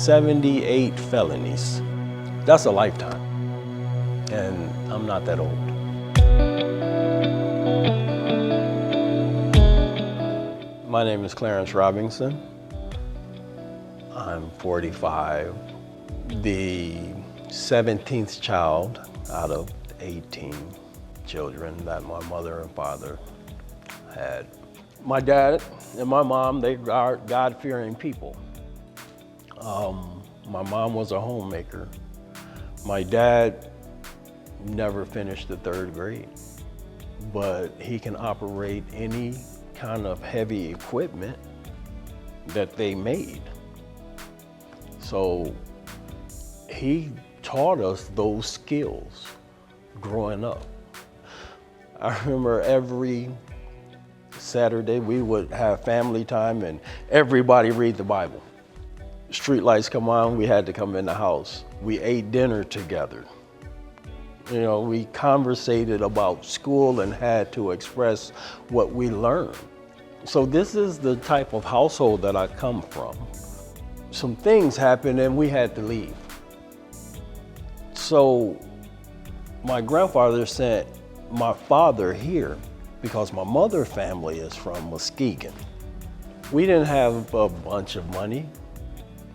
78 felonies. That's a lifetime, and I'm not that old. My name is Clarence Robinson. I'm 45, the 17th child out of 18 children that my mother and father had. My dad and my mom, they are God-fearing people. My mom was a homemaker. My dad never finished the 3rd grade, but he can operate any kind of heavy equipment that they made. So he taught us those skills growing up. I remember every Saturday we would have family time and everybody read the Bible. Street lights come on, we had to come in the house. We ate dinner together. You know, we conversated about school and had to express what we learned. So this is the type of household that I come from. Some things happened and we had to leave. So my grandfather sent my father here because my mother's family is from Muskegon. We didn't have a bunch of money.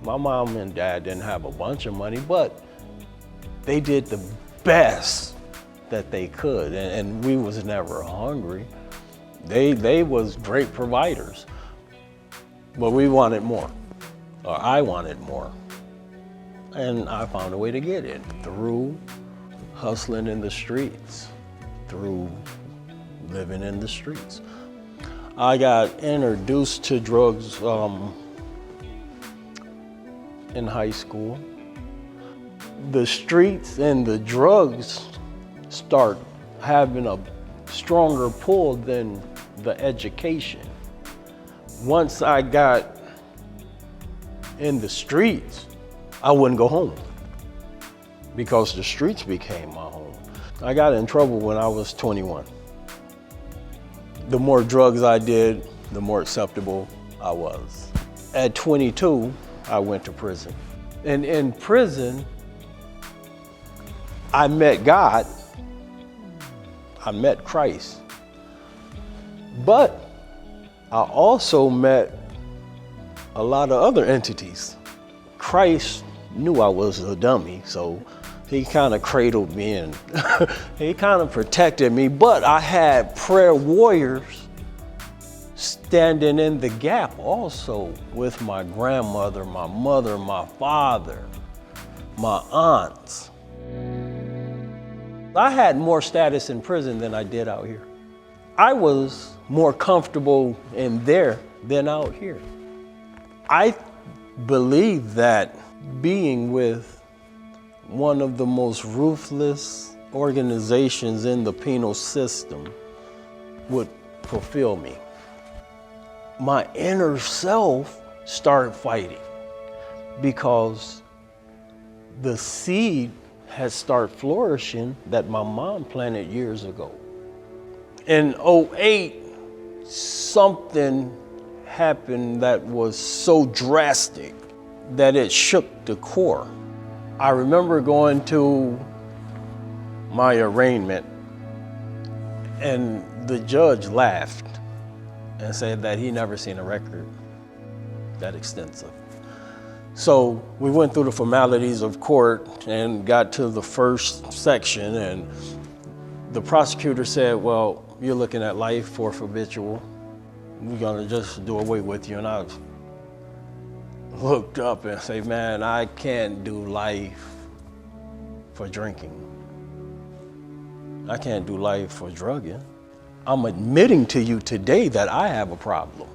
My mom and dad didn't have a bunch of money, but they did the best that they could, and we was never hungry. They was great providers, but we wanted more, or I wanted more. And I found a way to get it through hustling in the streets, through living in the streets. I got introduced to drugs in high school. The streets and the drugs start having a stronger pull than the education. Once I got in the streets, I wouldn't go home because the streets became my home. I got in trouble when I was 21. The more drugs I did, the more acceptable I was. At 22, I went to prison. And in prison, I met God, I met Christ, but I also met a lot of other entities. Christ knew I was a dummy, so he kind of cradled me and he kind of protected me, but I had prayer warriors standing in the gap also with my grandmother, my mother, my father, my aunts. I had more status in prison than I did out here. I was more comfortable in there than out here. I believe that being with one of the most ruthless organizations in the penal system would fulfill me. My inner self started fighting because the seed had started flourishing that my mom planted years ago. In '08, something happened that was so drastic that it shook the core. I remember going to my arraignment and the judge laughed and said that he never seen a record that extensive. So we went through the formalities of court and got to the first section, and the prosecutor said, well, you're looking at life for habitual. We're gonna just do away with you. And I looked up and said, man, I can't do life for drinking. I can't do life for drugging. I'm admitting to you today that I have a problem.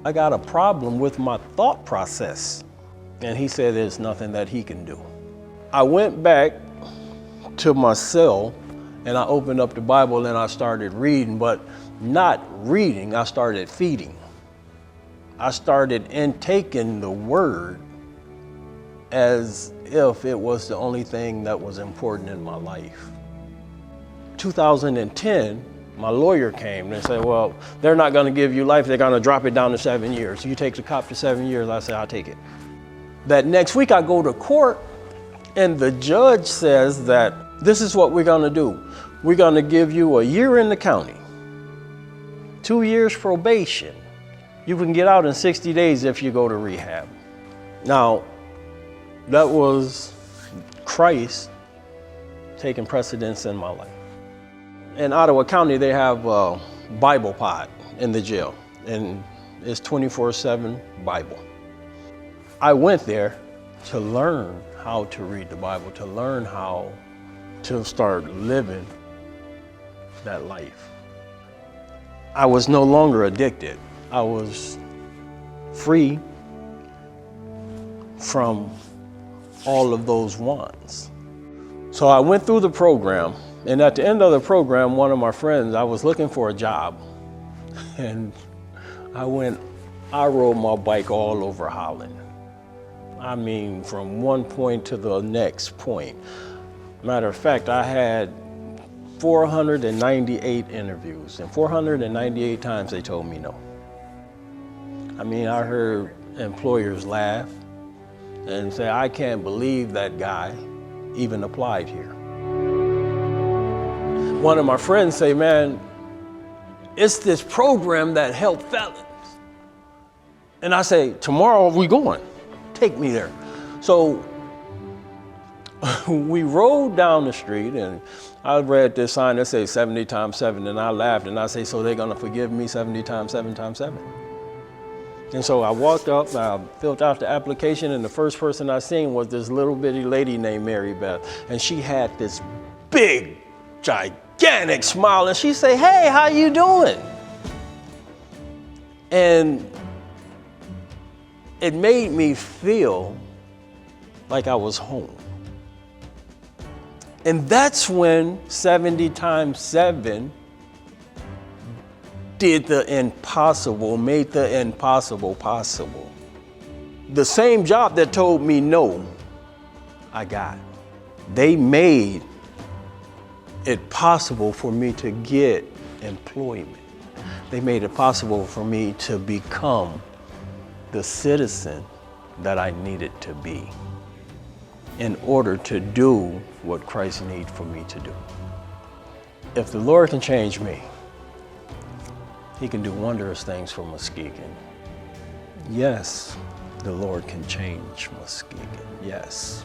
I got a problem with my thought process. And he said there's nothing that he can do. I went back to my cell and I opened up the Bible and I started reading, but not reading, I started feeding. I started intaking the word as if it was the only thing that was important in my life. 2010, my lawyer came and said, well, they're not gonna give you life, they're gonna drop it down to 7 years. You take the cop to 7 years, I said, I'll take it. That next week I go to court and the judge says that this is what we're gonna do. We're gonna give you a year in the county, 2 years probation. You can get out in 60 days if you go to rehab. Now, that was Christ taking precedence in my life. In Ottawa County, they have a Bible pod in the jail, and it's 24/7 Bible. I went there to learn how to read the Bible, to learn how to start living that life. I was no longer addicted. I was free from all of those wants. So I went through the program, and at the end of the program, one of my friends, I was looking for a job, and I rode my bike all over Holland. I mean, from one point to the next point. Matter of fact, I had 498 interviews, and 498 times they told me no. I mean, I heard employers laugh and say, I can't believe that guy even applied here. One of my friends say, man, it's this program that helped felons. And I say, tomorrow we going, take me there. So we rode down the street and I read this sign that says 70 times 7, and I laughed and I say, so they're gonna forgive me 70 times 7 times 7? And so I walked up, I filled out the application, and the first person I seen was this little bitty lady named Mary Beth. And she had this big, gigantic smile, and she said, hey, how you doing? And it made me feel like I was home. And that's when 70 times 7 did the impossible, made the impossible possible. The same job that told me no, I got. They made it possible for me to get employment. They made it possible for me to become the citizen that I needed to be in order to do what Christ needs for me to do. If the Lord can change me, He can do wondrous things for Muskegon. Yes, the Lord can change Muskegon, yes.